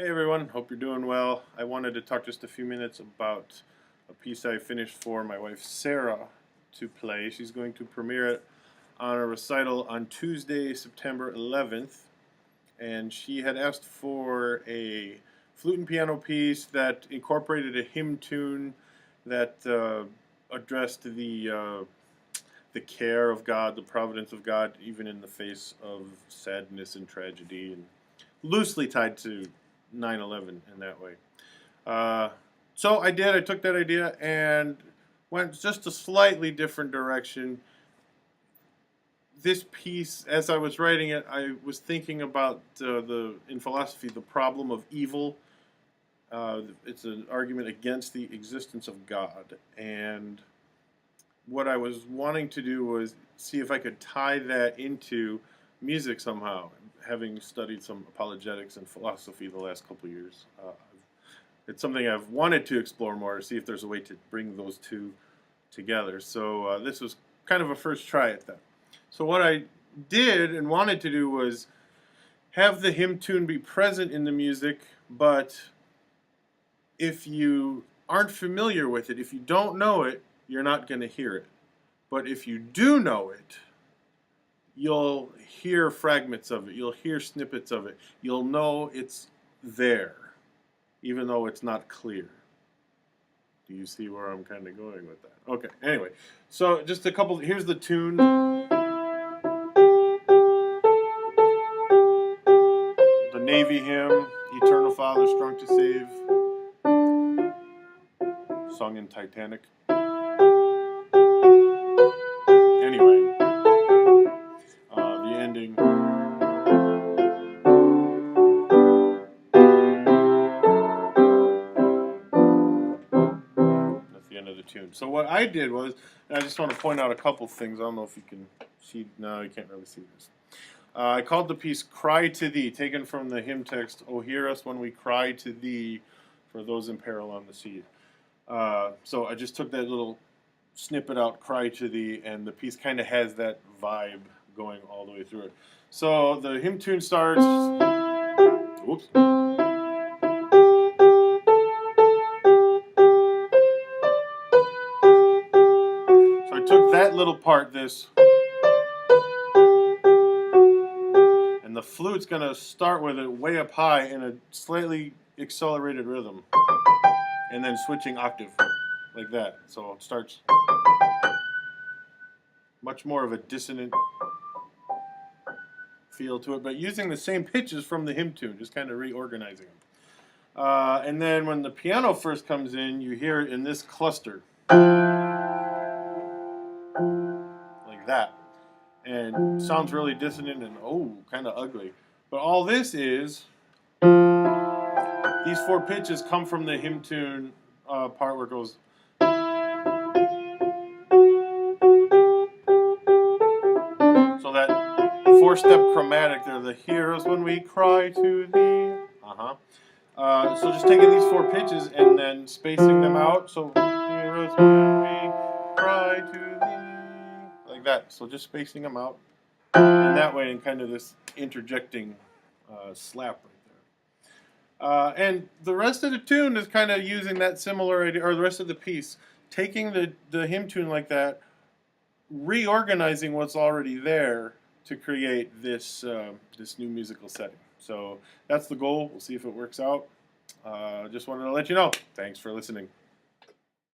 Hey everyone, hope you're doing well. I wanted to talk just a few minutes about a piece I finished for my wife Sarah to play. She's going to premiere it on a recital on Tuesday, September 11th, and she had asked for a flute and piano piece that incorporated a hymn tune that addressed the care of God, the providence of God, even in the face of sadness and tragedy, and loosely tied to 9/11 in that way. Uh, so I did. I took that idea and went just a slightly different direction. This piece, as I was writing it, I was thinking about in philosophy, the problem of evil. It's an argument against the existence of God, and what I was wanting to do was see if I could tie that into music somehow. Having studied some apologetics and philosophy the last couple of years, it's something I've wanted to explore more, see if there's a way to bring those two together. So this was kind of a first try at that. So what I did and wanted to do was have the hymn tune be present in the music, but if you aren't familiar with it, if you don't know it, you're not going to hear it. But if you do know it, you'll hear fragments of it. You'll hear snippets of it. You'll know it's there, even though it's not clear. Do you see where I'm kind of going with that? Okay, anyway. So just a couple, here's the tune. The Navy hymn, Eternal Father, Strong to Save, sung in Titanic. Anyway, the ending. That's the end of the tune. So what I did was, and I just want to point out a couple things. I don't know if you can see. No, you can't really see this. I called the piece Cry to Thee, taken from the hymn text, O hear us when we cry to Thee, for those in peril on the sea. So I just took that little snippet out, Cry to Thee, and the piece kind of has that vibe going all the way through it. So the hymn tune starts. Oops. So I took that little part, this, and the flute's going to start with it way up high in a slightly accelerated rhythm, and then switching octave, like that. So it starts much more of a dissonant feel to it, but using the same pitches from the hymn tune, just kind of reorganizing them. And then when the piano first comes in, you hear it in this cluster, like that. And sounds really dissonant and, kind of ugly. But all this is, these four pitches come from the hymn tune part where it goes. So that four-step chromatic there, the hear us when we cry to Thee. So just taking these four pitches and then spacing them out. So hear us when we cry to Thee, like that. So just spacing them out in that way, and kind of this interjecting slap right there. And the rest of the tune is kind of using that similar idea, or the rest of the piece, taking the hymn tune like that, reorganizing what's already there to create this this new musical setting. So that's the goal. We'll see if it works out. Just wanted to let you know. Thanks for listening.